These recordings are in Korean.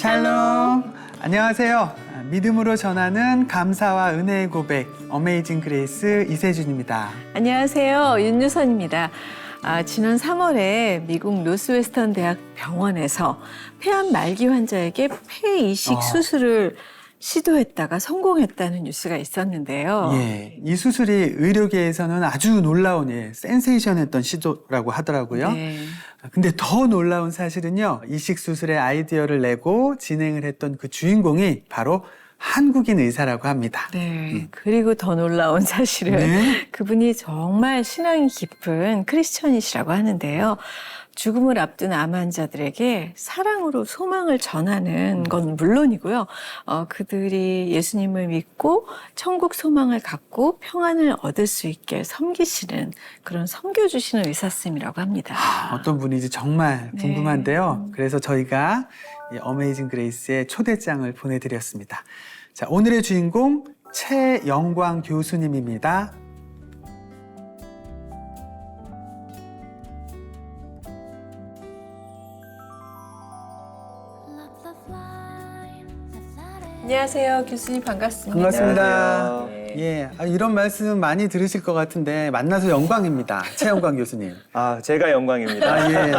샬롬. 안녕하세요. 믿음으로 전하는 감사와 은혜의 고백, 어메이징 그레이스 이세준입니다. 안녕하세요. 윤유선입니다. 지난 3월에 미국 노스웨스턴 대학 병원에서 폐암 말기 환자에게 폐 이식 수술을 시도했다가 성공했다는 뉴스가 있었는데요. 예, 이 수술이 의료계에서는 아주 놀라운 센세이션했던 시도라고 하더라고요. 네. 근데 더 놀라운 사실은요, 이식 수술의 아이디어를 내고 진행을 했던 그 주인공이 바로 한국인 의사라고 합니다. 네. 그리고 더 놀라운 사실은 네. 그분이 정말 신앙이 깊은 크리스천이시라고 하는데요. 죽음을 앞둔 암 환자들에게 사랑으로 소망을 전하는 건 물론이고요. 그들이 예수님을 믿고 천국 소망을 갖고 평안을 얻을 수 있게 섬기시는 그런 섬겨주시는 의사쌤이라고 합니다. 어떤 분인지 정말 네. 궁금한데요. 그래서 저희가 이 어메이징 그레이스의 초대장을 보내드렸습니다. 자, 오늘의 주인공 최영광 교수님입니다. 안녕하세요. 교수님 반갑습니다. 반갑습니다. 네. 예, 이런 말씀 많이 들으실 것 같은데 만나서 영광입니다. 최영광 교수님. 제가 영광입니다. 예.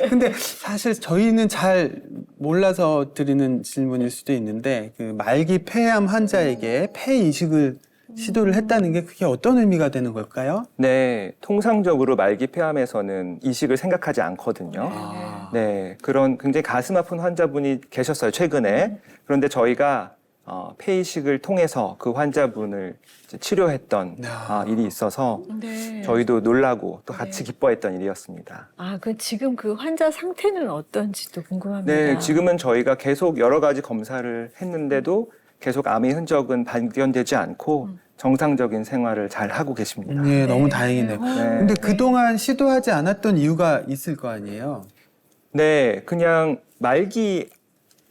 근데 사실 저희는 잘 몰라서 드리는 질문일 수도 있는데 그 말기 폐암 환자에게 폐 이식을 시도를 했다는 게 그게 어떤 의미가 되는 걸까요? 네, 통상적으로 말기 폐암에서는 이식을 생각하지 않거든요. 네, 그런 굉장히 가슴 아픈 환자분이 계셨어요, 최근에. 그런데 저희가 폐 이식을 통해서 그 환자분을 이제 치료했던 일이 있어서 네. 저희도 놀라고 또 같이 기뻐했던 일이었습니다. 지금 그 환자 상태는 어떤지도 궁금합니다. 네, 지금은 저희가 계속 여러 가지 검사를 했는데도 계속 암의 흔적은 발견되지 않고 정상적인 생활을 잘 하고 계십니다. 네, 너무 다행이네요. 네. 근데 그동안 시도하지 않았던 이유가 있을 거 아니에요? 네, 그냥 말기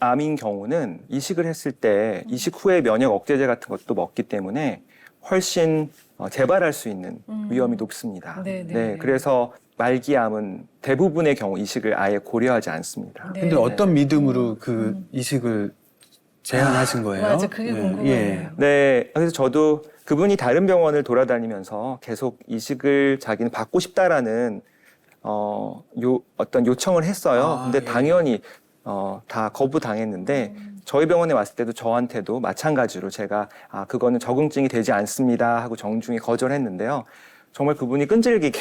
암인 경우는 이식을 했을 때 이식 후에 면역 억제제 같은 것도 먹기 때문에 훨씬 재발할 수 있는 위험이 높습니다. 네네. 그래서 말기 암은 대부분의 경우 이식을 아예 고려하지 않습니다. 네. 근데 어떤 믿음으로 그 이식을 제안하신 거예요? 맞아, 그게 궁금해요. 네, 그래서 저도 그분이 다른 병원을 돌아다니면서 계속 이식을 자기는 받고 싶다라는 어떤 요청을 했어요. 근데 당연히 다 거부당했는데 저희 병원에 왔을 때도 저한테도 마찬가지로 제가 그거는 적응증이 되지 않습니다 하고 정중히 거절했는데요. 정말 그분이 끈질기게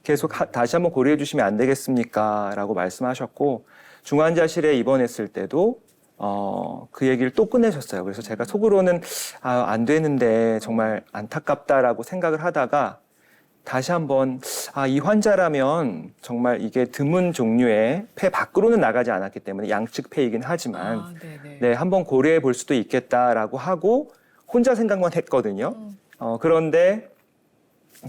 계속 다시 한번 고려해 주시면 안 되겠습니까? 라고 말씀하셨고 중환자실에 입원했을 때도 그 얘기를 또 꺼내셨어요. 그래서 제가 속으로는 안 되는데 정말 안타깝다라고 생각을 하다가 다시 한번 이 환자라면 정말 이게 드문 종류의 폐 밖으로는 나가지 않았기 때문에 양측 폐이긴 하지만 네, 한번 고려해 볼 수도 있겠다라고 하고 혼자 생각만 했거든요. 그런데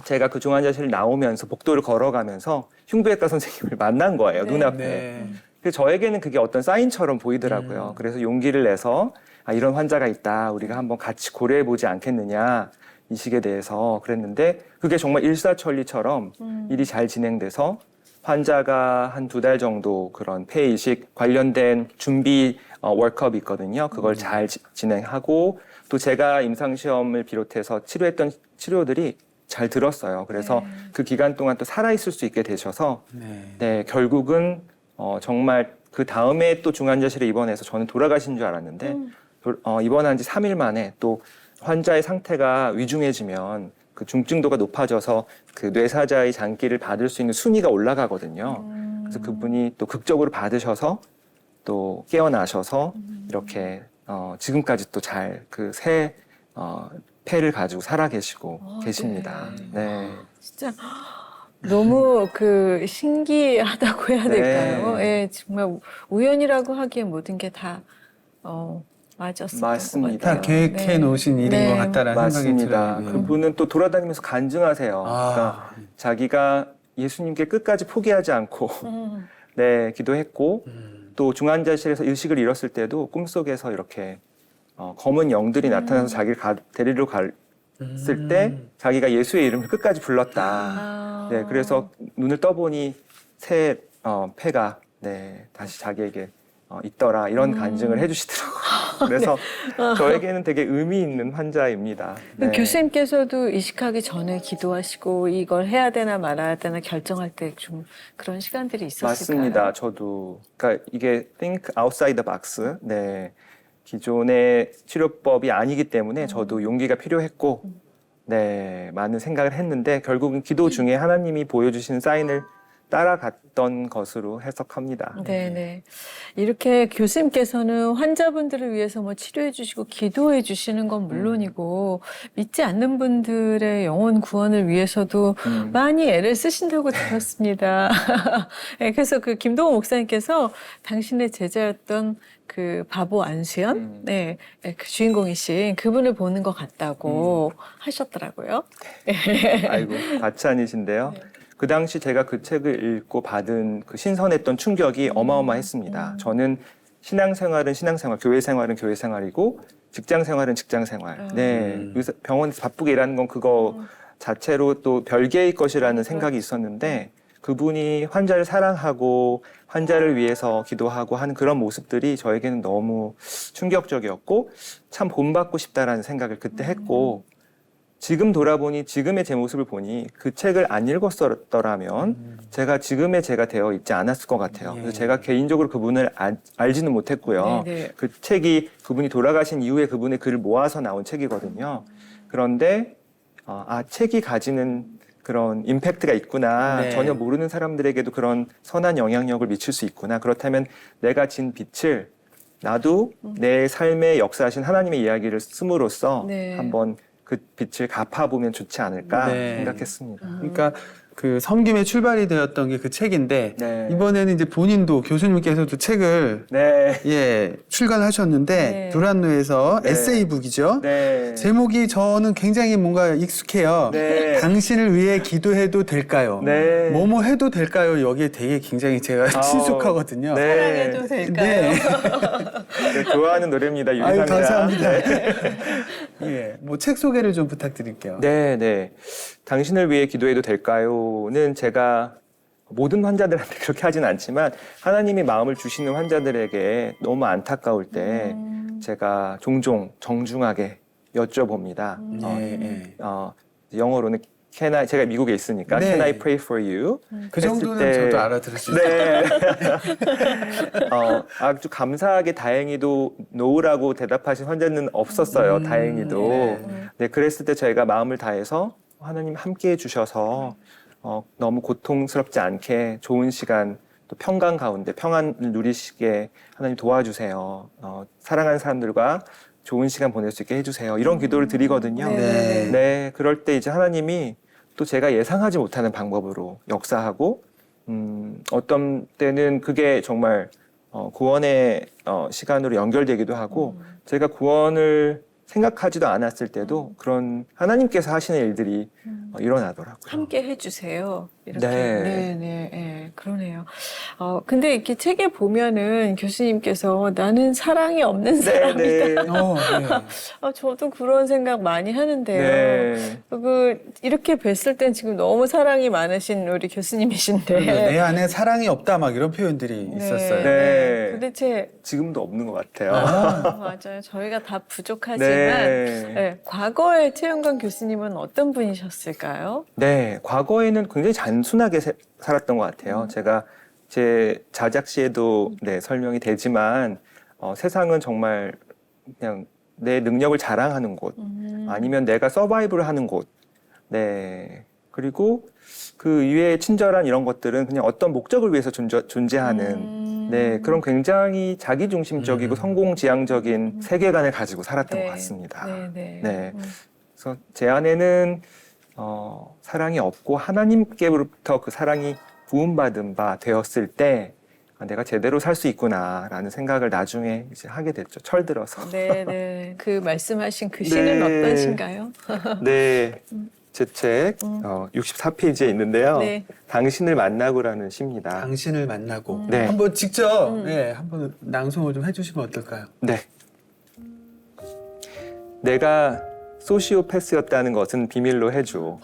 제가 그 중환자실 나오면서 복도를 걸어가면서 흉부외과 선생님을 만난 거예요. 눈앞에. 네. 그래서 저에게는 그게 어떤 사인처럼 보이더라고요. 그래서 용기를 내서 이런 환자가 있다. 우리가 한번 같이 고려해 보지 않겠느냐. 이식에 대해서 그랬는데 그게 정말 일사천리처럼 일이 잘 진행돼서 환자가 한 2달 정도 그런 폐 이식 관련된 준비 월컵이 있거든요. 그걸 잘 진행하고 또 제가 임상시험을 비롯해서 치료했던 치료들이 잘 들었어요. 그래서 그 기간 동안 또 살아있을 수 있게 되셔서 네, 결국은 정말 그 다음에 또 중환자실에 입원해서 저는 돌아가신 줄 알았는데 입원한 지 3일 만에 또 환자의 상태가 위중해지면 그 중증도가 높아져서 그 뇌사자의 장기를 받을 수 있는 순위가 올라가거든요. 그래서 그분이 또 극적으로 받으셔서 또 깨어나셔서 이렇게 지금까지 또 잘 그 새 폐를 가지고 살아 계십니다. 네. 진짜 너무 신기하다고 해야 될까요? 네. 예, 정말 우연이라고 하기에 모든 게 다 맞았을 것 맞습니다. 같아요. 다 계획해 놓으신 일인 것 같다라는 생각이 맞습니다. 들어요. 그분은 또 돌아다니면서 간증하세요. 그러니까 자기가 예수님께 끝까지 포기하지 않고 네, 기도했고 또 중환자실에서 의식을 잃었을 때도 꿈속에서 이렇게 검은 영들이 나타나서 자기를 데리러 갔을 때 자기가 예수의 이름을 끝까지 불렀다. 네, 그래서 눈을 떠보니 새 폐가 네, 다시 자기에게 있더라 이런 간증을 해주시더라고요. 그래서 저에게는 되게 의미 있는 환자입니다. 네. 교수님께서도 이식하기 전에 기도하시고 이걸 해야 되나 말아야 되나 결정할 때 좀 그런 시간들이 있었을까요? 맞습니다. 저도 그러니까 이게 think outside the box. 네. 기존의 치료법이 아니기 때문에 저도 용기가 필요했고 네, 많은 생각을 했는데 결국은 기도 중에 하나님이 보여주신 사인을 따라갔던 것으로 해석합니다. 네네. 이렇게 교수님께서는 환자분들을 위해서 뭐 치료해 주시고 기도해 주시는 건 물론이고 믿지 않는 분들의 영혼 구원을 위해서도 많이 애를 쓰신다고 들었습니다. 네, 그래서 그 김동호 목사님께서 당신의 제자였던 그 바보 안수연, 네, 그 주인공이신 그분을 보는 것 같다고 하셨더라고요. 아이고, 과찬이신데요. 그 당시 제가 그 책을 읽고 받은 그 신선했던 충격이 어마어마했습니다. 저는 신앙생활은 신앙생활, 교회 생활은 교회 생활이고 직장 생활은 직장 생활. 네, 병원에서 바쁘게 일하는 건 그거 자체로 또 별개의 것이라는 생각이 있었는데 그분이 환자를 사랑하고 환자를 위해서 기도하고 하는 그런 모습들이 저에게는 너무 충격적이었고 참 본받고 싶다라는 생각을 그때 했고 지금 돌아보니 지금의 제 모습을 보니 그 책을 안 읽었더라면 제가 지금의 제가 되어 있지 않았을 것 같아요. 그래서 제가 개인적으로 그분을 알지는 못했고요. 네네. 그 책이 그분이 돌아가신 이후에 그분의 글을 모아서 나온 책이거든요. 그런데 책이 가지는 그런 임팩트가 있구나. 네. 전혀 모르는 사람들에게도 그런 선한 영향력을 미칠 수 있구나. 그렇다면 내가 진 빛을 나도 내 삶에 역사하신 하나님의 이야기를 씀으로써 네. 한번 그 빛을 갚아보면 좋지 않을까 네. 생각했습니다. 그러니까 그 섬김의 출발이 되었던 게 그 책인데 네. 이번에는 이제 본인도 교수님께서도 책을 네. 출간하셨는데 네. 두란노에서 네. 에세이북이죠. 네. 제목이 저는 굉장히 뭔가 익숙해요. 네. 당신을 위해 기도해도 될까요? 네. 뭐뭐 해도 될까요? 여기에 되게 굉장히 제가 친숙하거든요. 네. 사랑해도 될까요? 네. 네, 좋아하는 노래입니다. 아유, 유리상이라. 감사합니다. 예, 뭐 책 소개를 좀 부탁드릴게요. 네. 당신을 위해 기도해도 될까요?는 제가 모든 환자들한테 그렇게 하진 않지만 하나님이 마음을 주시는 환자들에게 너무 안타까울 때 제가 종종 정중하게 여쭤봅니다. 영어로는 제가 미국에 있으니까 네. Can I pray for you? 그 했을 정도는 때 저도 알아들을 수 있어요. 네. 아주 감사하게 다행히도 노라고 대답하신 환자는 없었어요. 다행히도. 네, 그랬을 때 저희가 마음을 다해서 하나님 함께 해주셔서 너무 고통스럽지 않게 좋은 시간 또 평강 가운데 평안을 누리시게 하나님 도와주세요. 사랑하는 사람들과 좋은 시간 보낼 수 있게 해주세요. 이런 기도를 드리거든요. 네. 네, 그럴 때 이제 하나님이 또 제가 예상하지 못하는 방법으로 역사하고 어떤 때는 그게 정말 구원의 시간으로 연결되기도 하고 제가 구원을 생각하지도 않았을 때도 그런 하나님께서 하시는 일들이 일어나더라고요. 함께 해주세요. 이렇게. 네. 네, 그러네요. 근데 이렇게 책에 보면은 교수님께서 나는 사랑이 없는 사람이다. 네. 저도 그런 생각 많이 하는데요. 네. 이렇게 뵀을 땐 지금 너무 사랑이 많으신 우리 교수님이신데. 내 안에 사랑이 없다 막 이런 표현들이 있었어요. 네. 도대체 지금도 없는 것 같아요. 맞아요. 저희가 다 부족하지만 네, 과거에 최영관 교수님은 어떤 분이셨을까요? 네, 과거에는 굉장히 단순하게 살았던 것 같아요. 제가 제 자작시에도 설명이 되지만 세상은 정말 그냥 내 능력을 자랑하는 곳, 아니면 내가 서바이브를 하는 곳, 네, 그리고 그 이외의 친절한 이런 것들은 그냥 어떤 목적을 위해서 존재하는 네, 그런 굉장히 자기중심적이고 성공지향적인 세계관을 가지고 살았던 것 같습니다. 네. 그래서 제 안에는 사랑이 없고 하나님께로부터 그 사랑이 부음받은 바 되었을 때 내가 제대로 살 수 있구나라는 생각을 나중에 이제 하게 됐죠. 철들어서. 네. 그 말씀하신 그 시는 어떤 시인가요? 네. 제 책 64페이지에 있는데요. 네. 당신을 만나고라는 시입니다. 당신을 만나고. 네. 한번 직접 한번 낭송을 좀 해주시면 어떨까요? 네. 내가 소시오패스였다는 것은 비밀로 해줘.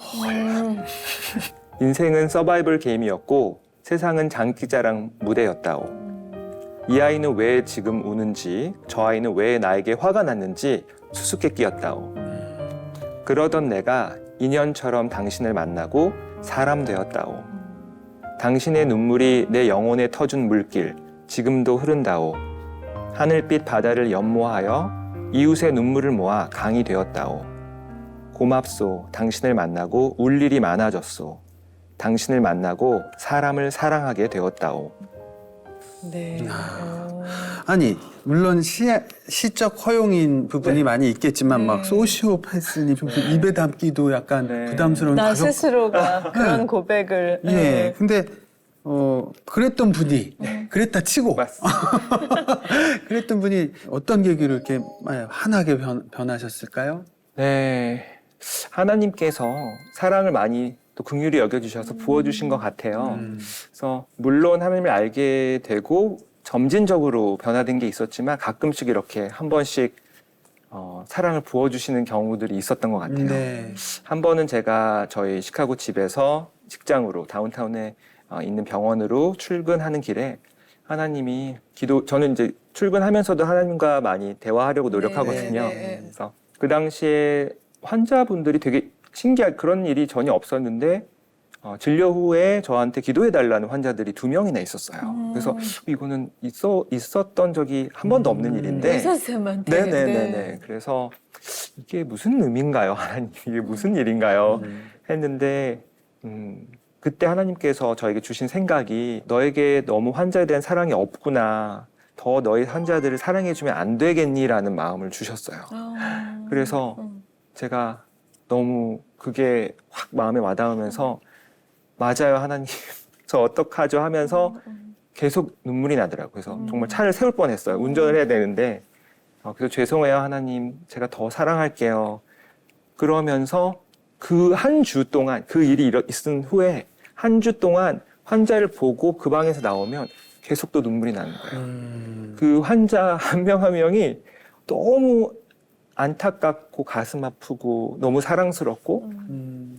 인생은 서바이벌 게임이었고 세상은 장기자랑 무대였다오. 이 아이는 왜 지금 우는지, 저 아이는 왜 나에게 화가 났는지 수수께끼였다오. 그러던 내가 인연처럼 당신을 만나고 사람 되었다오. 당신의 눈물이 내 영혼에 터준 물길, 지금도 흐른다오. 하늘빛 바다를 연모하여 이웃의 눈물을 모아 강이 되었다오. 고맙소. 당신을 만나고 울 일이 많아졌소. 당신을 만나고 사람을 사랑하게 되었다오. 네. 아니 물론 시적 허용인 부분이 많이 있겠지만 네. 막 소시오패스니 입에 담기도 약간 네. 부담스러운 나 가격. 스스로가 그런 고백을. 예. 네. 근데 그랬던 분이 그랬다 치고 맞습니다. 그랬던 분이 어떤 계기로 이렇게 환하게 변하셨을까요? 네. 하나님께서 사랑을 많이 또 긍휼히 여겨주셔서 부어주신 것 같아요. 그래서 물론 하나님을 알게 되고 점진적으로 변화된 게 있었지만 가끔씩 이렇게 한 번씩 사랑을 부어주시는 경우들이 있었던 것 같아요. 네. 한 번은 제가 저희 시카고 집에서 직장으로 다운타운에 있는 병원으로 출근하는 길에 하나님이 저는 이제 출근하면서도 하나님과 많이 대화하려고 노력하거든요. 네. 그래서 그 당시에 환자분들이 되게 신기한 그런 일이 전혀 없었는데 진료 후에 저한테 기도해달라는 환자들이 2명이나 있었어요. 그래서 이거는 있었던 적이 한 번도 없는 일인데 의사 선생님한테. 네네네네. 그래서 이게 무슨 의미인가요, 하나님? 이게 무슨 일인가요? 했는데 그때 하나님께서 저에게 주신 생각이 너에게 너무 환자에 대한 사랑이 없구나. 더 너희 환자들을 사랑해주면 안 되겠니라는 마음을 주셨어요. 그래서 제가 너무 그게 확 마음에 와닿으면서 맞아요, 하나님. 저 어떡하죠 하면서 계속 눈물이 나더라고요. 그래서 정말 차를 세울 뻔했어요. 운전을 해야 되는데 그래서 죄송해요, 하나님. 제가 더 사랑할게요. 그러면서 그 한 주 동안 그 일이 있은 후에 한 주 동안 환자를 보고 그 방에서 나오면 계속 또 눈물이 나는 거예요. 그 환자 한 명 한 명이 너무 안타깝고 가슴 아프고 너무 사랑스럽고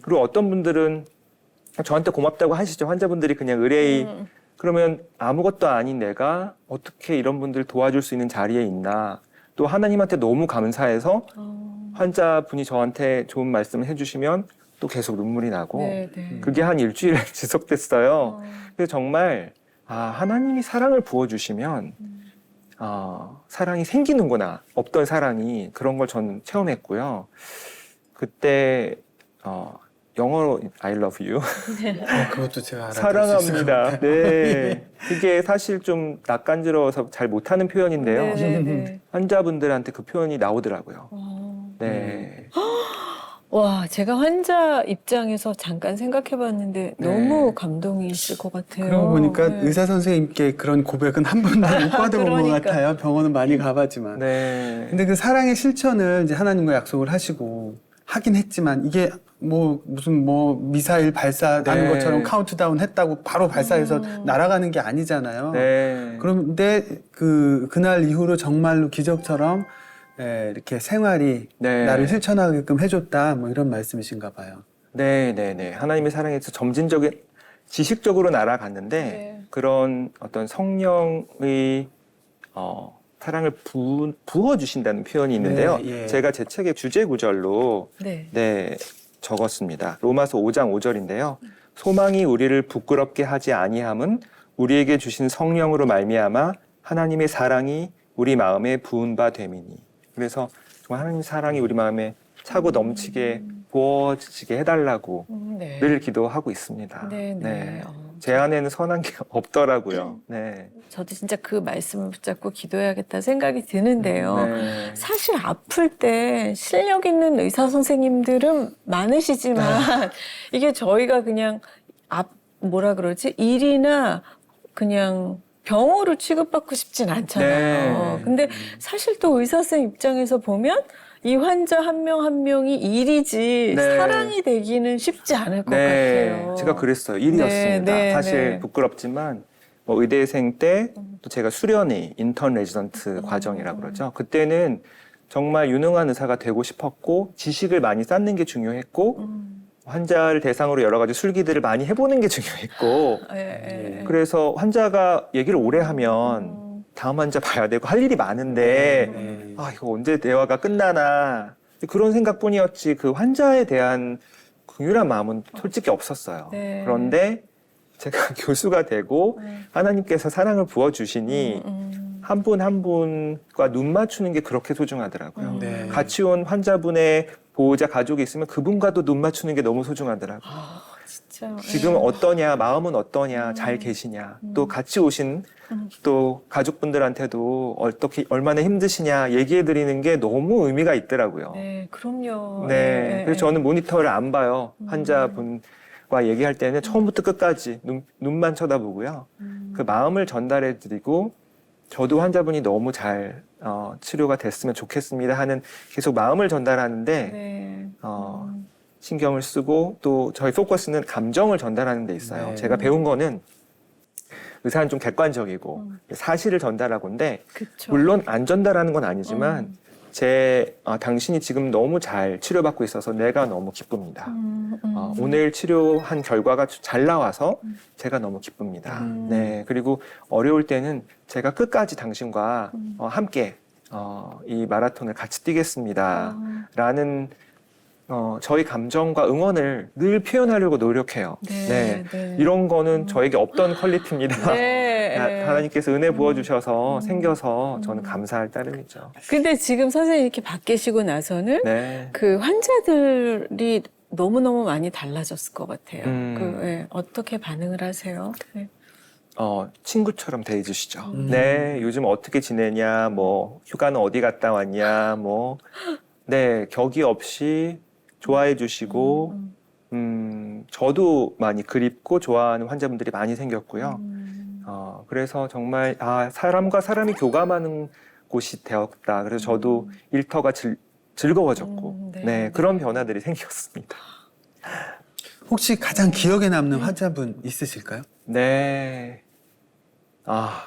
그리고 어떤 분들은 저한테 고맙다고 하시죠. 환자분들이 그냥 의뢰의 그러면 아무것도 아닌 내가 어떻게 이런 분들 도와줄 수 있는 자리에 있나. 또 하나님한테 너무 감사해서 환자분이 저한테 좋은 말씀을 해주시면 또 계속 눈물이 나고 그게 한 일주일 지속됐어요. 그래서 정말 하나님이 사랑을 부어주시면 사랑이 생기는구나. 없던 사랑이 그런 걸 저는 체험했고요. 그때 영어로 I love you. 그것도 제가 사랑합니다. 네, 그게 사실 좀 낯간지러워서 잘 못하는 표현인데요. 환자분들한테 그 표현이 나오더라고요. 네. 와, 제가 환자 입장에서 잠깐 생각해봤는데 네. 너무 감동이 있을 것 같아요. 그러고 보니까 네. 의사 선생님께 그런 고백은 한 번도 못 받아본 것 그러니까. 같아요. 병원은 많이 가봤지만. 네. 근데 그 사랑의 실천을 이제 하나님과 약속을 하시고 하긴 했지만 이게 무슨 미사일 발사하는 네. 것처럼 카운트다운 했다고 바로 발사해서 날아가는 게 아니잖아요. 네. 그런데 그날 이후로 정말로 기적처럼 이렇게 생활이 네. 나를 실천하게끔 해줬다 이런 말씀이신가 봐요. 네. 하나님의 사랑에서 점진적인 지식적으로 날아갔는데 그런 어떤 성령의 사랑을 부어주신다는 표현이 있는데요. 네, 예. 제가 제 책의 주제 구절로 적었습니다. 로마서 5장 5절인데요. 소망이 우리를 부끄럽게 하지 아니함은 우리에게 주신 성령으로 말미암아 하나님의 사랑이 우리 마음에 부은 바 됨이니. 그래서 정말 하나님의 사랑이 우리 마음에 차고 넘치게 부어지게 해달라고 늘 기도하고 있습니다. 제 안에는 선한 게 없더라고요. 네. 저도 진짜 그 말씀을 붙잡고 기도해야겠다 생각이 드는데요. 네. 사실 아플 때 실력 있는 의사 선생님들은 많으시지만 이게 저희가 그냥 일이나 그냥 병으로 취급받고 싶진 않잖아요. 네. 근데 사실 또 의사 선생님 입장에서 보면 이 환자 한 명 한 명이 일이지 네. 사랑이 되기는 쉽지 않을 것 네. 같아요. 제가 그랬어요. 일이었습니다. 사실 부끄럽지만 의대생 때 또 제가 수련의 인턴 레지던트 과정이라고 그러죠. 그때는 정말 유능한 의사가 되고 싶었고 지식을 많이 쌓는 게 중요했고 환자를 대상으로 여러 가지 술기들을 많이 해보는 게 중요했고 그래서 환자가 얘기를 오래 하면 다음 환자 봐야 되고 할 일이 많은데 네. 아 이거 언제 대화가 끝나나 그런 생각뿐이었지 그 환자에 대한 긍휼한 마음은 솔직히 없었어요. 네. 그런데 제가 교수가 되고 하나님께서 사랑을 부어주시니 한 분 한 분과 눈 맞추는 게 그렇게 소중하더라고요. 네. 같이 온 환자분의 보호자 가족이 있으면 그분과도 눈 맞추는 게 너무 소중하더라고요. 아, 진짜. 지금 어떠냐, 마음은 어떠냐, 잘 계시냐, 또 같이 오신 또 가족분들한테도 어떻게 얼마나 힘드시냐 얘기해 드리는 게 너무 의미가 있더라고요. 네, 그럼요. 네, 그래서 저는 모니터를 안 봐요. 환자분과 얘기할 때는 처음부터 끝까지 눈만 쳐다보고요. 그 마음을 전달해 드리고 저도 환자분이 너무 잘 치료가 됐으면 좋겠습니다 하는 계속 마음을 전달하는데 네. 신경을 쓰고 또 저희 포커스는 감정을 전달하는 데 있어요. 네. 제가 배운 거는 의사는 좀 객관적이고 사실을 전달하고인데 그쵸. 물론 안 전달하는 건 아니지만 당신이 지금 너무 잘 치료받고 있어서 내가 너무 기쁩니다. 오늘 치료한 결과가 잘 나와서 제가 너무 기쁩니다. 네, 그리고 어려울 때는 제가 끝까지 당신과 함께 이 마라톤을 같이 뛰겠습니다. 라는 저희 감정과 응원을 늘 표현하려고 노력해요. 네, 네. 이런 거는 저에게 없던 퀄리티입니다. 네. 하나님께서 은혜 부어주셔서 생겨서 저는 감사할 따름이죠. 근데 지금 선생님 이렇게 바뀌시고 나서는 네. 그 환자들이 너무너무 많이 달라졌을 것 같아요. 음. 어떻게 반응을 하세요? 네. 친구처럼 대해주시죠. 네, 요즘 어떻게 지내냐, 뭐, 휴가는 어디 갔다 왔냐, 뭐, 네, 격이 없이 좋아해 주시고, 저도 많이 그립고 좋아하는 환자분들이 많이 생겼고요. 그래서 정말, 사람과 사람이 교감하는 곳이 되었다. 그래서 저도 일터가 즐거워졌고, 네. 네, 그런 변화들이 생겼습니다. 혹시 가장 기억에 남는 환자분 있으실까요? 네.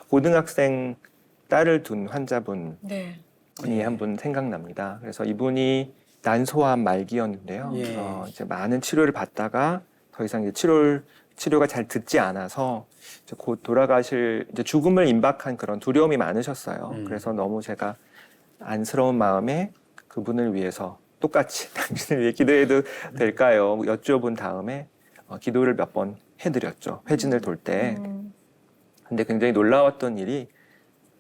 고등학생 딸을 둔 환자분이 네. 한 분 생각납니다. 그래서 이분이 난소암 말기였는데요. 예. 이제 많은 치료를 받다가 더 이상 이제 치료가 잘 듣지 않아서 이제 곧 돌아가실 이제 죽음을 임박한 그런 두려움이 많으셨어요. 그래서 너무 제가 안쓰러운 마음에 그분을 위해서 똑같이 당신을 위해 기도해도 될까요? 여쭤본 다음에 기도를 몇 번 해드렸죠. 회진을 돌 때. 근데 굉장히 놀라웠던 일이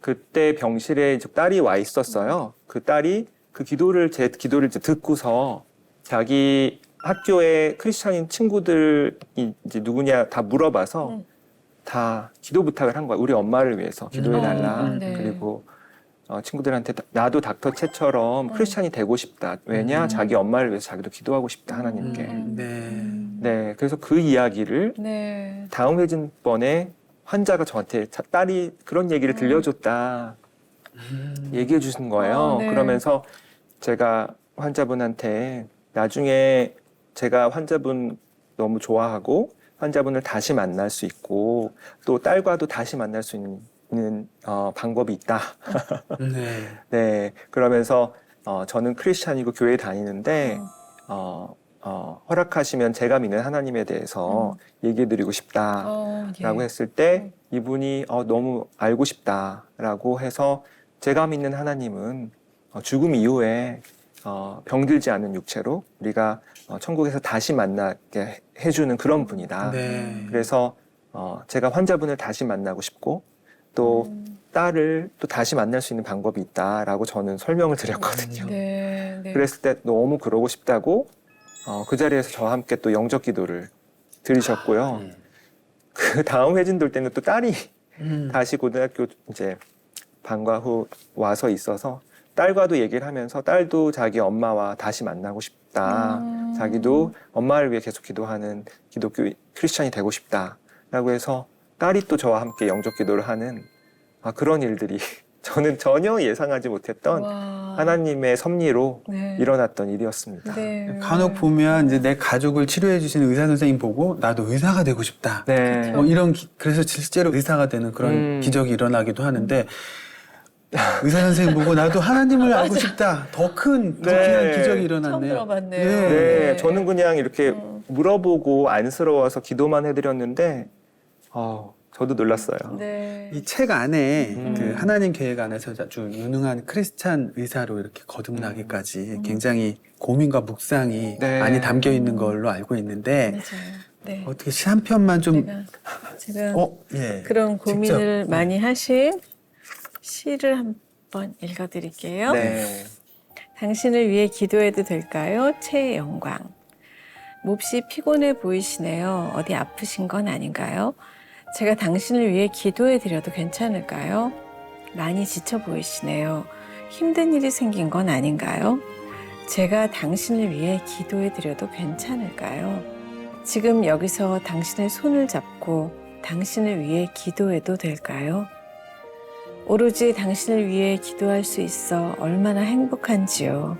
그때 병실에 이제 딸이 와 있었어요. 그 딸이 제 기도를 이제 듣고서 자기 학교에 크리스찬인 친구들이 이제 누구냐 다 물어봐서 다 기도 부탁을 한 거야. 우리 엄마를 위해서 기도해달라. 네. 그리고 친구들한테 나도 닥터 채처럼 크리스찬이 되고 싶다. 왜냐? 자기 엄마를 위해서 자기도 기도하고 싶다. 하나님께. 네. 네, 그래서 그 이야기를 네. 다음 회진번에 환자가 저한테 딸이 그런 얘기를 들려줬다 얘기해 주신 거예요. 네. 그러면서 제가 환자분한테 나중에 제가 환자분 너무 좋아하고 환자분을 다시 만날 수 있고 또 딸과도 다시 만날 수 있는 방법이 있다. 네. 네, 그러면서 저는 크리스찬이고 교회 다니는데 허락하시면 제가 믿는 하나님에 대해서 얘기해드리고 싶다라고 했을 때 이분이 너무 알고 싶다라고 해서 제가 믿는 하나님은 죽음 이후에 병들지 않은 육체로 우리가 천국에서 다시 만나게 해주는 그런 분이다. 네. 그래서 제가 환자분을 다시 만나고 싶고 또 딸을 또 다시 만날 수 있는 방법이 있다라고 저는 설명을 드렸거든요. 네. 네. 그랬을 때 너무 그러고 싶다고 그 자리에서 저와 함께 또 영적 기도를 드리셨고요. 그 다음 회진 돌 때는 또 딸이 다시 고등학교 이제 방과 후 와서 있어서 딸과도 얘기를 하면서 딸도 자기 엄마와 다시 만나고 싶다. 자기도 엄마를 위해 계속 기도하는 기독교 크리스찬이 되고 싶다라고 해서 딸이 또 저와 함께 영적 기도를 하는 그런 일들이 저는 전혀 예상하지 못했던 와. 하나님의 섭리로 네. 일어났던 일이었습니다. 네. 간혹 보면 이제 내 가족을 치료해 주시는 의사 선생님 보고 나도 의사가 되고 싶다. 네. 그래서 실제로 의사가 되는 그런 음. 기적이 일어나기도 하는데 의사 선생님 보고 나도 하나님을 알고 싶다. 더 큰, 더 네. 귀한 기적이 일어났네요. 처음 들어봤네요. 네. 네, 저는 그냥 이렇게 물어보고 안쓰러워서 기도만 해드렸는데 저도 놀랐어요. 네. 이 책 안에 음. 그 하나님 계획 안에서 아주 유능한 크리스찬 의사로 이렇게 거듭나기까지 굉장히 고민과 묵상이 네. 많이 담겨 있는 걸로 알고 있는데 맞아요. 네. 어떻게 시 한 편만 좀 제가 예. 그런 고민을 직접. 많이 하신 시를 한번 읽어드릴게요. 네. 당신을 위해 기도해도 될까요? 최영광. 몹시 피곤해 보이시네요. 어디 아프신 건 아닌가요? 제가 당신을 위해 기도해 드려도 괜찮을까요? 많이 지쳐 보이시네요. 힘든 일이 생긴 건 아닌가요? 제가 당신을 위해 기도해 드려도 괜찮을까요? 지금 여기서 당신의 손을 잡고 당신을 위해 기도해도 될까요? 오로지 당신을 위해 기도할 수 있어 얼마나 행복한지요.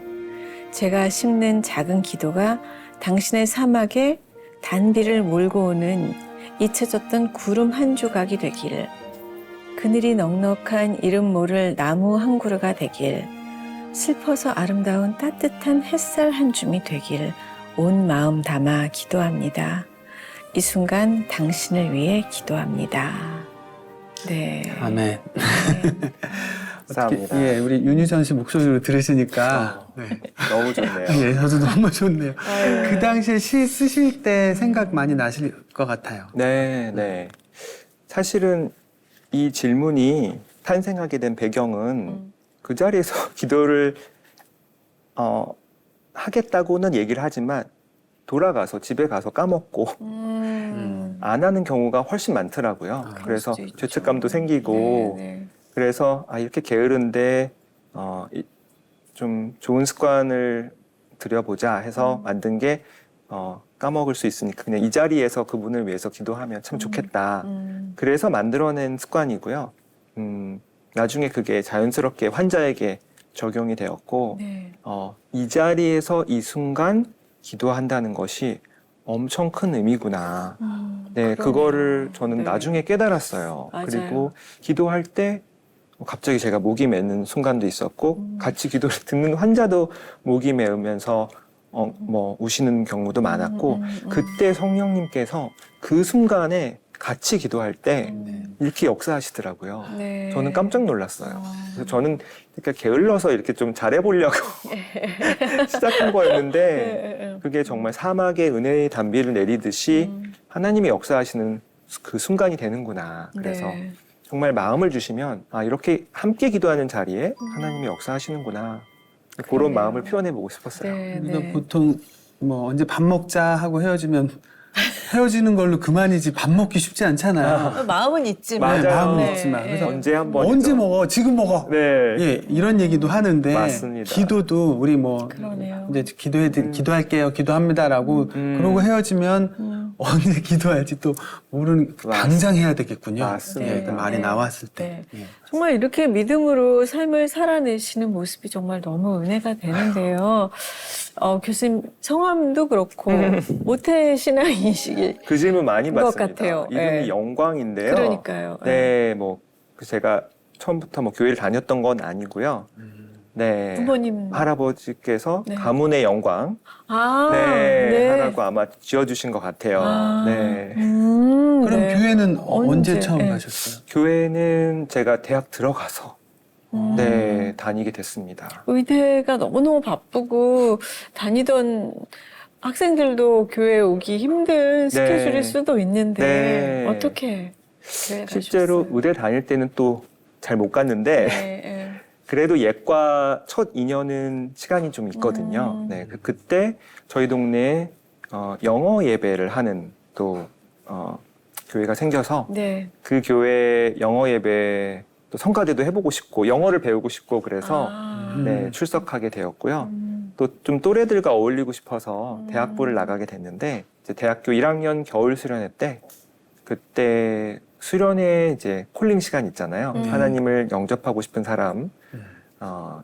제가 심는 작은 기도가 당신의 사막에 단비를 몰고 오는 잊혀졌던 구름 한 조각이 되길, 그늘이 넉넉한 이름 모를 나무 한 그루가 되길, 슬퍼서 아름다운 따뜻한 햇살 한 줌이 되길 온 마음 담아 기도합니다. 이 순간 당신을 위해 기도합니다. 네. 아멘. 네. 감사합니다. 예, 우리 윤희선 씨 목소리로 들으시니까 네. 너무 좋네요. 예, 저도 너무 좋네요. 아유. 그 당시에 시 쓰실 때 생각 많이 나실 것 같아요. 네, 네. 사실은 이 질문이 탄생하게 된 배경은 그 자리에서 기도를 하겠다고는 얘기를 하지만 돌아가서 집에 가서 까먹고 안 하는 경우가 훨씬 많더라고요. 아, 그래서 수도 있죠. 죄책감도 생기고 네. 그래서 이렇게 게으른데 좀 좋은 습관을 들여보자 해서 만든 게 까먹을 수 있으니까 그냥 이 자리에서 그분을 위해서 기도하면 참 좋겠다. 그래서 만들어낸 습관이고요. 나중에 그게 자연스럽게 환자에게 적용이 되었고 네. 이 자리에서 이 순간 기도한다는 것이 엄청 큰 의미구나. 네, 그러네요. 그거를 저는 네. 나중에 깨달았어요. 맞아요. 그리고 기도할 때 갑자기 제가 목이 메는 순간도 있었고 같이 기도를 듣는 환자도 목이 메으면서 뭐 우시는 경우도 많았고 그때 성령님께서 그 순간에 같이 기도할 때 이렇게 역사하시더라고요. 네. 저는 깜짝 놀랐어요. 그래서 저는 그러니까 게을러서 이렇게 좀 잘해보려고 시작한 거였는데 네. 그게 정말 사막에 은혜의 단비를 내리듯이 하나님이 역사하시는 그 순간이 되는구나. 그래서 네. 정말 마음을 주시면 이렇게 함께 기도하는 자리에 하나님이 역사하시는구나. 그런 그러네요. 마음을 표현해보고 싶었어요. 네. 우리가 네. 보통 뭐 언제 밥 먹자 하고 헤어지면 헤어지는 걸로 그만이지 밥 먹기 쉽지 않잖아요. 마음은 있지만. 맞아요. 마음은 네. 있지만 그래서 언제 한번 언제 먹어? 지금 먹어. 네. 예, 이런 얘기도 하는데 맞습니다. 기도도 우리 뭐 그러네요. 이제 기도할게요, 기도합니다라고 그러고 헤어지면 언제 기도할지 또 모르는 당장 해야 되겠군요. 맞습니다. 예, 그 말이 네. 나왔을 때. 네. 예. 정말 이렇게 믿음으로 삶을 살아내시는 모습이 정말 너무 은혜가 되는데요. 교수님 성함도 그렇고 모태 신앙이시길. 그 질문 많이 것 받습니다. 같아요. 이름이 네. 영광인데요. 그러니까요. 네, 뭐 제가 처음부터 뭐 교회를 다녔던 건 아니고요. 네. 부모님. 할아버지께서 네. 가문의 영광 네. 네, 하라고 아마 지어주신 것 같아요. 네. 그럼 네. 교회는 언제 언제? 처음 네. 가셨어요? 교회는 제가 대학 들어가서 네, 다니게 됐습니다. 의대가 너무너무 바쁘고 다니던 학생들도 교회에 오기 힘든 스케줄일 수도 있는데 네. 어떻게 교회 실제로 가셨어요? 의대 다닐 때는 또 잘 못 갔는데 네, 네. 그래도 예과 첫 2년은 시간이 좀 있거든요. 네, 그때 저희 동네에 영어 예배를 하는 또 교회가 생겨서 네. 그 교회 영어 예배 또 성가대도 해보고 싶고 영어를 배우고 싶고 그래서 네, 출석하게 되었고요. 또 좀 또래들과 어울리고 싶어서 대학부를 나가게 됐는데 이제 대학교 1학년 겨울 수련회 때 그때 수련회 이제 콜링 시간 있잖아요. 하나님을 영접하고 싶은 사람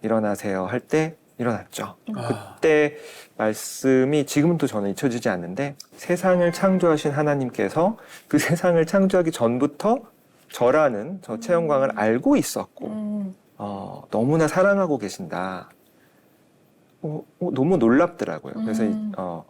일어나세요 할 때 일어났죠. 그때 말씀이 지금은 또 저는 잊혀지지 않는데 세상을 창조하신 하나님께서 그 세상을 창조하기 전부터 저라는 저 최영광을 알고 있었고 너무나 사랑하고 계신다. 너무 놀랍더라고요. 그래서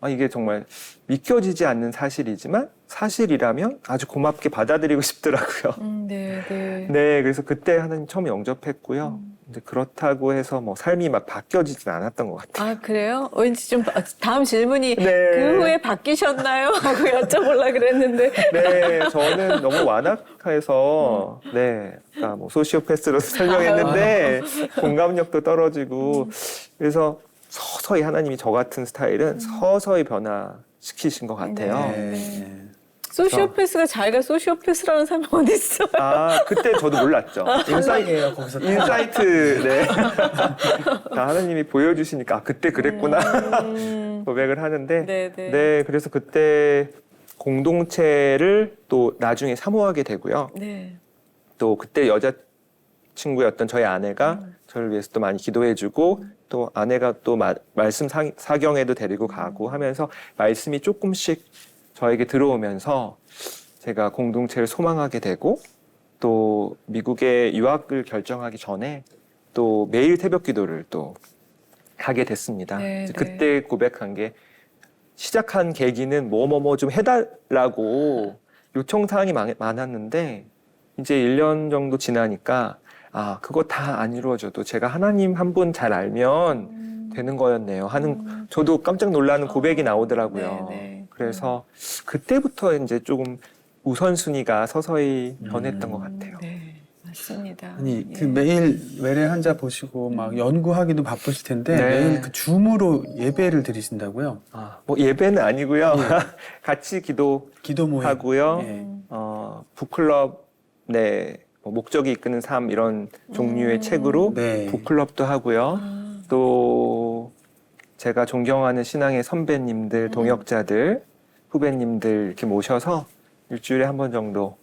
이게 정말 믿겨지지 않는 사실이지만 사실이라면 아주 고맙게 받아들이고 싶더라고요. 네, 네. 네, 그래서 그때 하나님 처음 영접했고요. 근데 그렇다고 해서 뭐 삶이 막 바뀌어지진 않았던 것 같아요. 아, 그래요? 왠지 좀 다음 질문이 네. 그 후에 바뀌셨나요? 하고 여쭤보려고 그랬는데. 네, 저는 너무 완악해서, 네, 아까 뭐 소시오패스로 설명했는데, 공감력도 떨어지고, 그래서 서서히 하나님이 저 같은 스타일은 서서히 변화시키신 것 같아요. 네. 소시오패스가 자기가 소시오패스라는 사람이 어디 있어요? 그때 저도 몰랐죠. 탈락이에요, 거기서. 인사이트, 네. 하나님이 보여주시니까, 그때 그랬구나. 고백을 하는데, 네, 네. 네, 그래서 그때 공동체를 또 나중에 사모하게 되고요. 네. 또 그때 여자친구였던 저희 아내가 저를 위해서 또 많이 기도해주고 또 아내가 또 말씀 사경에도 데리고 가고 하면서 말씀이 조금씩 저에게 들어오면서 제가 공동체를 소망하게 되고 또 미국에 유학을 결정하기 전에 또 매일 새벽 기도를 또 하게 됐습니다. 네, 이제 네. 그때 고백한 게 시작한 계기는 뭐뭐뭐 좀 해달라고 요청사항이 많았는데 이제 1년 정도 지나니까 그거 다 안 이루어져도 제가 하나님 한 분 잘 알면 되는 거였네요 하는 저도 깜짝 놀라는 고백이 나오더라고요. 네, 네. 그래서 그때부터 이제 조금 우선순위가 서서히 변했던 것 같아요. 네, 맞습니다. 아니, 예. 그 매일 외래 환자 보시고 막 연구하기도 바쁘실 텐데 네. 매일 그 줌으로 예배를 드리신다고요? 뭐 예배는 아니고요. 같이 기도 모임. 기도하고요. 예. 북클럽 뭐 목적이 이끄는 삶 이런 종류의 책으로 네. 북클럽도 하고요. 또 제가 존경하는 신앙의 선배님들, 동역자들, 후배님들 이렇게 모셔서 일주일에 한 번 정도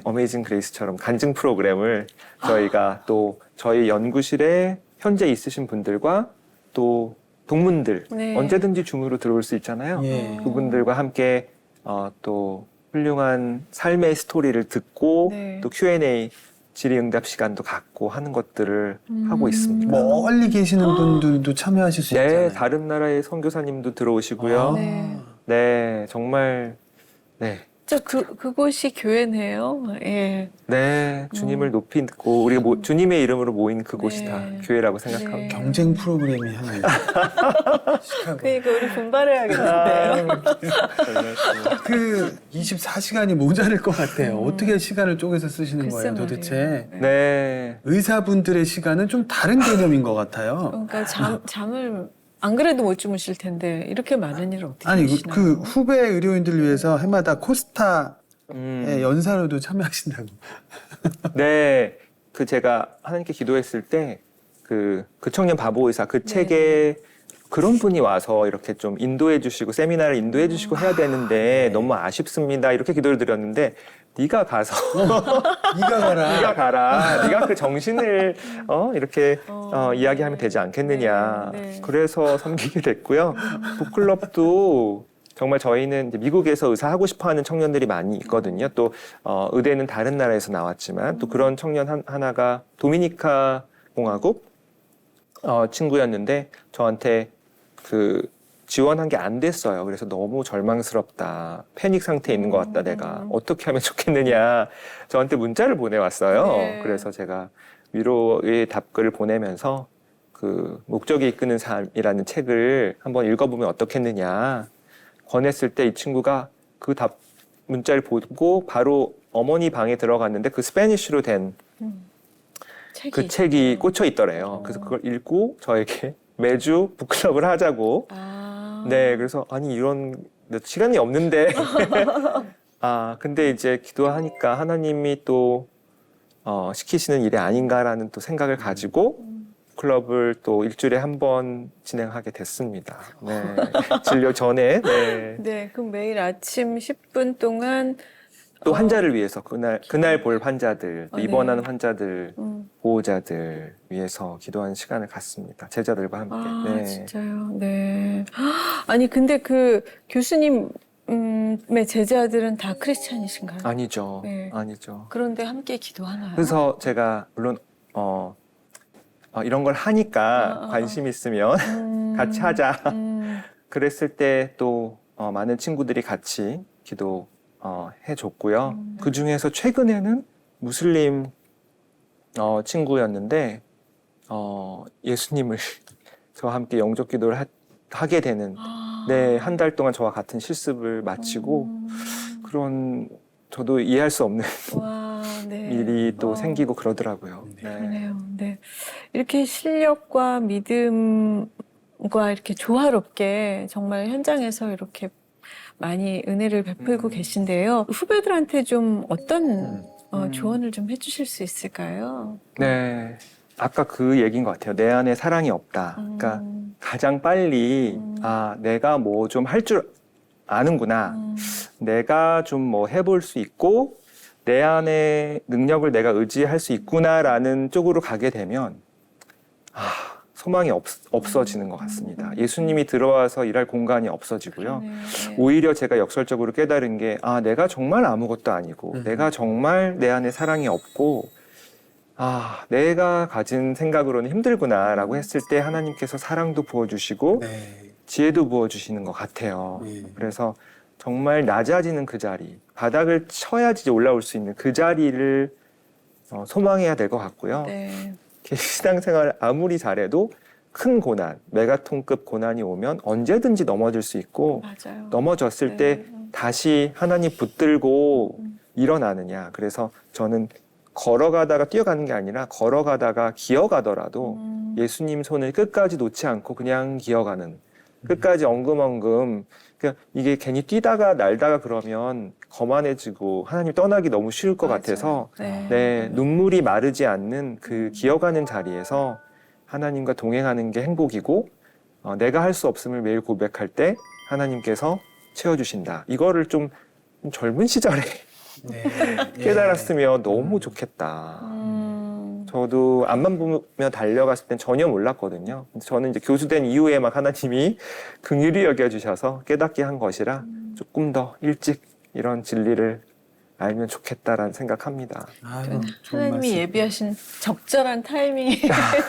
어메이징 그레이스처럼 간증 프로그램을 저희가 또 저희 연구실에 현재 있으신 분들과 또 동문들 네. 언제든지 줌으로 들어올 수 있잖아요. 예. 그분들과 함께 또 훌륭한 삶의 스토리를 듣고 네. 또 Q&A 질의응답 시간도 갖고 하는 것들을 하고 있습니다. 멀리 계시는 분들도 참여하실 수 있잖아요. 네, 다른 나라의 선교사님도 들어오시고요. 네. 네, 정말 그곳이 교회네요. 예. 네, 주님을 높이 듣고 우리가 주님의 이름으로 모인 그곳이 네. 다 교회라고 생각합니다. 경쟁 프로그램이 하나 있어요. 시카고. 그러니까 우리 분발해야겠는데요. 그 24시간이 모자랄 것 같아요. 어떻게 시간을 쪼개서 쓰시는 글쎄 거예요, 말이에요. 도대체? 네, 의사분들의 시간은 좀 다른 개념인 것 같아요. 그러니까 잠을 안 그래도 못 주무실 텐데 이렇게 많은 일을 어떻게 아니, 하시나요? 그 후배 의료인들을 위해서 해마다 코스타의 음, 연사로도 참여하신다고. 네, 그 제가 하나님께 기도했을 때 그 청년 바보 의사 그 책에 그런 분이 와서 이렇게 좀 인도해 주시고 세미나를 인도해 주시고 해야 되는데 너무 아쉽습니다. 이렇게 기도를 드렸는데 네가 가서 네가 가라. 네가 가라. 네가 그 정신을 이렇게 이야기하면 되지 않겠느냐. 네, 네. 그래서 섬기게 됐고요. 북클럽도 정말 저희는 이제 미국에서 의사 하고 싶어하는 청년들이 많이 있거든요. 또 의대는 다른 나라에서 나왔지만 또 그런 청년 하나가 도미니카 공화국 친구였는데 저한테 그 지원한 게 안 됐어요. 그래서 너무 절망스럽다. 패닉 상태에 있는 것 같다. 내가 어떻게 하면 좋겠느냐. 저한테 문자를 보내왔어요. 네. 그래서 제가 위로의 답글을 보내면서 그 목적이 이끄는 삶이라는 책을 한번 읽어보면 어떻겠느냐 권했을 때 이 친구가 그 문자를 보고 바로 어머니 방에 들어갔는데 그 스페니쉬로 된 그 책이 꽂혀 있더래요. 그래서 그걸 읽고 저에게 매주 북클럽을 하자고. 네, 그래서 아니 이런 시간이 없는데 근데 이제 기도하니까 하나님이 또 시키시는 일이 아닌가라는 또 생각을 가지고 클럽을 또 일주일에 한 번 진행하게 됐습니다. 네, 진료 전에 네, 그럼 매일 아침 10분 동안 또 환자를 위해서 그날 볼 환자들, 또 네. 입원하는 환자들, 보호자들 위해서 기도하는 시간을 갖습니다. 제자들과 함께. 네. 진짜요? 네. 아니, 근데 그 교수님의 제자들은 다 크리스찬이신가요? 아니죠. 네. 아니죠. 그런데 함께 기도하나요? 그래서 제가 물론 이런 걸 하니까 관심 있으면 같이 하자. 그랬을 때 또 많은 친구들이 같이 기도 해줬고요. 그 중에서 최근에는 무슬림 친구였는데 예수님을 저와 함께 영접 기도를 하게 되는 네, 한 달 동안 저와 같은 실습을 마치고 그런 저도 이해할 수 없는 와, 네. 일이 또 생기고 그러더라고요. 네. 그러네요. 네. 이렇게 실력과 믿음과 이렇게 조화롭게 정말 현장에서 이렇게 많이 은혜를 베풀고 계신데요. 후배들한테 좀 어떤 조언을 좀 해주실 수 있을까요? 네. 아까 그 얘기인 것 같아요. 내 안에 사랑이 없다. 그러니까 가장 빨리 내가 뭐 좀 할 줄 아는구나. 내가 좀 뭐 해볼 수 있고 내 안에 능력을 내가 의지할 수 있구나라는 쪽으로 가게 되면 소망이 없어지는 것 같습니다. 예수님이 들어와서 일할 공간이 없어지고요. 네. 오히려 제가 역설적으로 깨달은 게 내가 정말 아무것도 아니고 내가 정말 내 안에 사랑이 없고 내가 가진 생각으로는 힘들구나라고 했을 때 하나님께서 사랑도 부어주시고 네. 지혜도 부어주시는 것 같아요. 네. 그래서 정말 낮아지는 그 자리, 바닥을 쳐야지 올라올 수 있는 그 자리를 소망해야 될 것 같고요. 네. 신앙생활 아무리 잘해도 큰 고난, 메가톤급 고난이 오면 언제든지 넘어질 수 있고 맞아요. 넘어졌을 네. 때 다시 하나님 붙들고 일어나느냐. 그래서 저는 걸어가다가 뛰어가는 게 아니라 걸어가다가 기어가더라도 예수님 손을 끝까지 놓지 않고 그냥 기어가는 끝까지 엉금엉금 이게 괜히 뛰다가 날다가 그러면 거만해지고 하나님 떠나기 너무 쉬울 것 맞아요. 같아서 네. 눈물이 마르지 않는 그 기어가는 자리에서 하나님과 동행하는 게 행복이고 내가 할 수 없음을 매일 고백할 때 하나님께서 채워주신다. 이거를 좀 젊은 시절에 네. 깨달았으면 너무 좋겠다. 저도 앞만 보며 달려갔을 땐 전혀 몰랐거든요. 저는 이제 교수된 이후에 막 하나님이 긍휼히 여겨주셔서 깨닫게 한 것이라 조금 더 일찍 이런 진리를 알면 좋겠다라는 생각합니다. 아유, 좋은 하나님이 말씀. 예비하신 적절한 타이밍에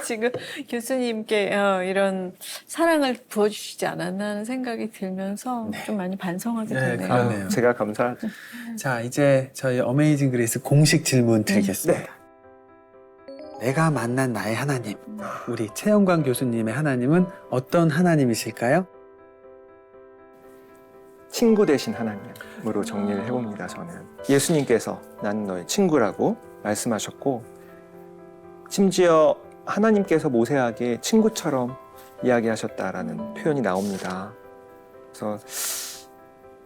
지금 교수님께 이런 사랑을 부어주시지 않았나 하는 생각이 들면서 좀 많이 반성하게 네, 되네요. 그러네요. 제가 감사하죠. 자, 이제 저희 어메이징 그레이스 공식 질문 드리겠습니다. 내가 만난 나의 하나님, 우리 최영광 교수님의 하나님은 어떤 하나님이실까요? 친구 되신 하나님으로 정리를 해봅니다. 저는 예수님께서 나는 너의 친구라고 말씀하셨고 심지어 하나님께서 모세에게 친구처럼 이야기하셨다라는 표현이 나옵니다. 그래서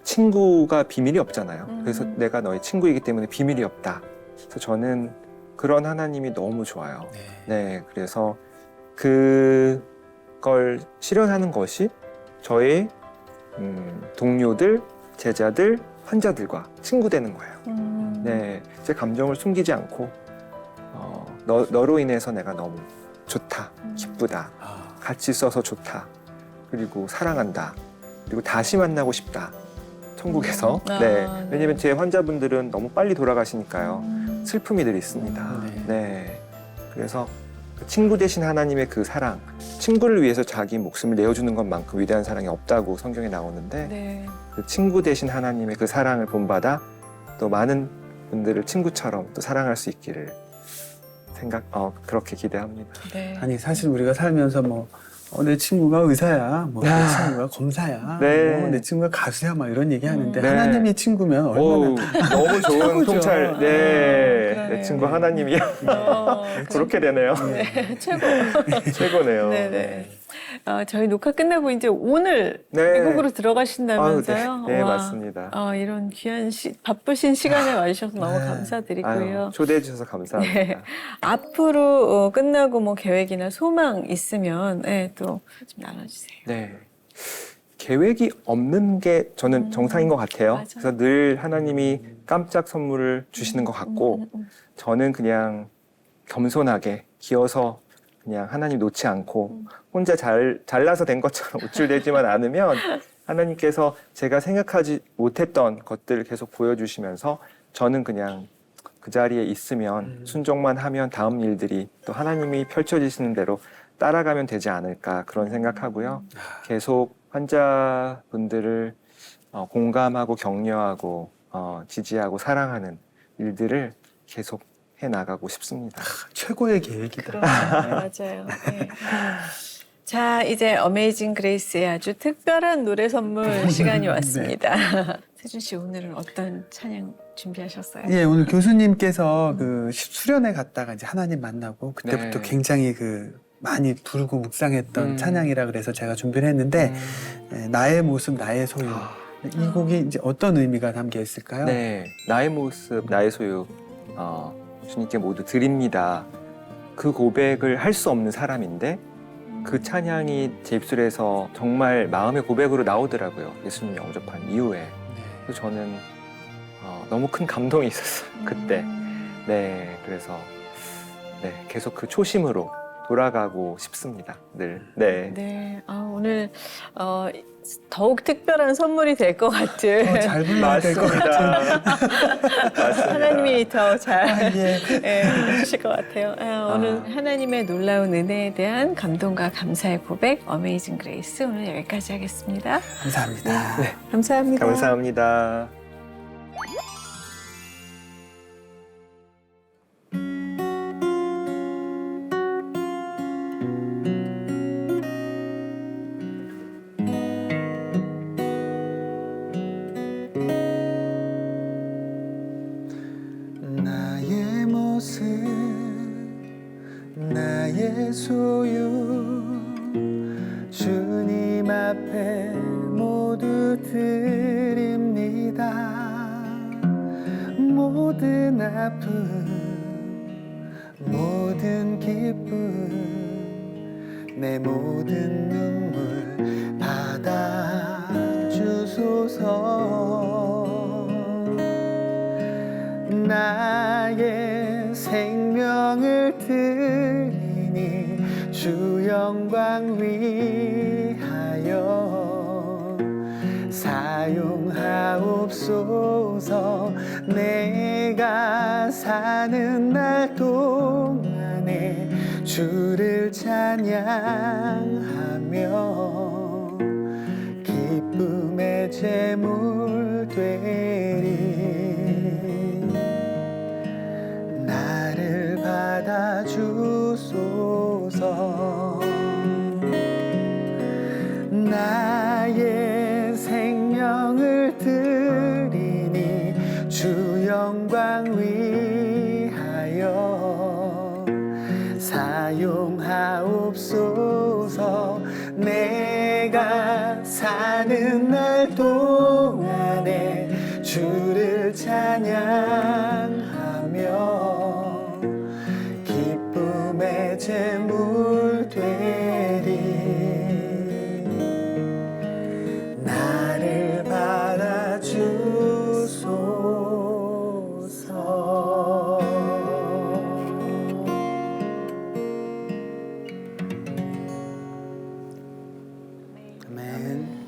친구가 비밀이 없잖아요. 그래서 내가 너의 친구이기 때문에 비밀이 없다. 그래서 저는 그런 하나님이 너무 좋아요. 네, 그래서 그걸 실현하는 것이 저의 동료들, 제자들, 환자들과 친구 되는 거예요. 네, 제 감정을 숨기지 않고 너로 인해서 내가 너무 좋다, 기쁘다, 같이 있어서 좋다, 그리고 사랑한다, 그리고 다시 만나고 싶다. 천국에서. 네, 왜냐면 제 환자분들은 너무 빨리 돌아가시니까요. 슬픔이 늘 있습니다. 네, 그래서 친구 되신 하나님의 그 사랑, 친구를 위해서 자기 목숨을 내어주는 것만큼 위대한 사랑이 없다고 성경에 나오는데 그 친구 되신 하나님의 그 사랑을 본받아 또 많은 분들을 친구처럼 또 사랑할 수 있기를 그렇게 기대합니다. 네. 아니, 사실 우리가 살면서 내 친구가 의사야, 내 친구가 검사야, 네. 내 친구가 가수야, 막 이런 얘기 하는데 네. 하나님이 친구면 얼마나 너무 좋은 최고죠. 통찰. 네, 그러네요. 내 친구 하나님이야. 그렇게 되네요. 최고. 최고네요. 네네. 저희 녹화 끝나고 이제 오늘 네. 미국으로 들어가신다면서요? 네, 와, 맞습니다. 이런 귀한 바쁘신 시간에 와주셔서 너무 감사드리고요. 아유, 초대해 주셔서 감사합니다. 네. 앞으로 끝나고 계획이나 소망 있으면 또 좀 나눠주세요. 네. 계획이 없는 게 저는 정상인 것 같아요. 맞아요. 그래서 늘 하나님이 깜짝 선물을 주시는 것 같고 저는 그냥 겸손하게 기어서 그냥 하나님 놓지 않고 혼자 잘나서 된 것처럼 우쭐대지만 않으면 하나님께서 제가 생각하지 못했던 것들을 계속 보여주시면서 저는 그냥 그 자리에 있으면 순종만 하면 다음 일들이 또 하나님이 펼쳐지시는 대로 따라가면 되지 않을까 그런 생각하고요. 계속 환자분들을 공감하고 격려하고 지지하고 사랑하는 일들을 계속 해 나가고 싶습니다. 최고의 계획이다. 맞아요. 네. 자, 이제 어메이징 그레이스의 아주 특별한 노래 선물 시간이 왔습니다. 세준 씨 오늘은 어떤 찬양 준비하셨어요? 예, 오늘 교수님께서 그 수련회 갔다가 이제 하나님 만나고 그때부터 네. 굉장히 많이 부르고 묵상했던 찬양이라 그래서 제가 준비를 했는데 예, 나의 모습 나의 소유 이 곡이 이제 어떤 의미가 담겨 있을까요? 네, 나의 모습, 나의 소유, 주님께 모두 드립니다. 그 고백을 할 수 없는 사람인데 그 찬양이 제 입술에서 정말 마음의 고백으로 나오더라고요. 예수님 영접한 이후에. 네. 그래서 저는 너무 큰 감동이 있었어요. 그때. 네, 그래서 네, 계속 그 초심으로 돌아가고 싶습니다. 늘. 네. 네, 오늘 더욱 특별한 선물이 될 것 같은 잘 불러야 될 것 같은. 맞습니다. 하나님이 더 잘 예. 해주실 것 같아요. 오늘 하나님의 놀라운 은혜에 대한 감동과 감사의 고백 어메이징 그레이스 오늘 여기까지 하겠습니다. 감사합니다. 네. 감사합니다. 감사합니다. 나의 모습 나의 소유 주님 앞에 모두 드립니다. 모든 아픔 모든 기쁨 내 모든 눈물 받아주소서. 나의 생명을 드리니 주 영광 위하여 사용하옵소서. 내가 사는 날 동안에 주를 찬양하며 기쁨의 제물 되리. 나를 받아주소서. 나의 생명을 드리니 주 영광 위하여 사용하옵소서. 내가 사는 날 동안에 주를 찬양하며 기쁨의 제물 되리. 나를 받아주소서. 아멘.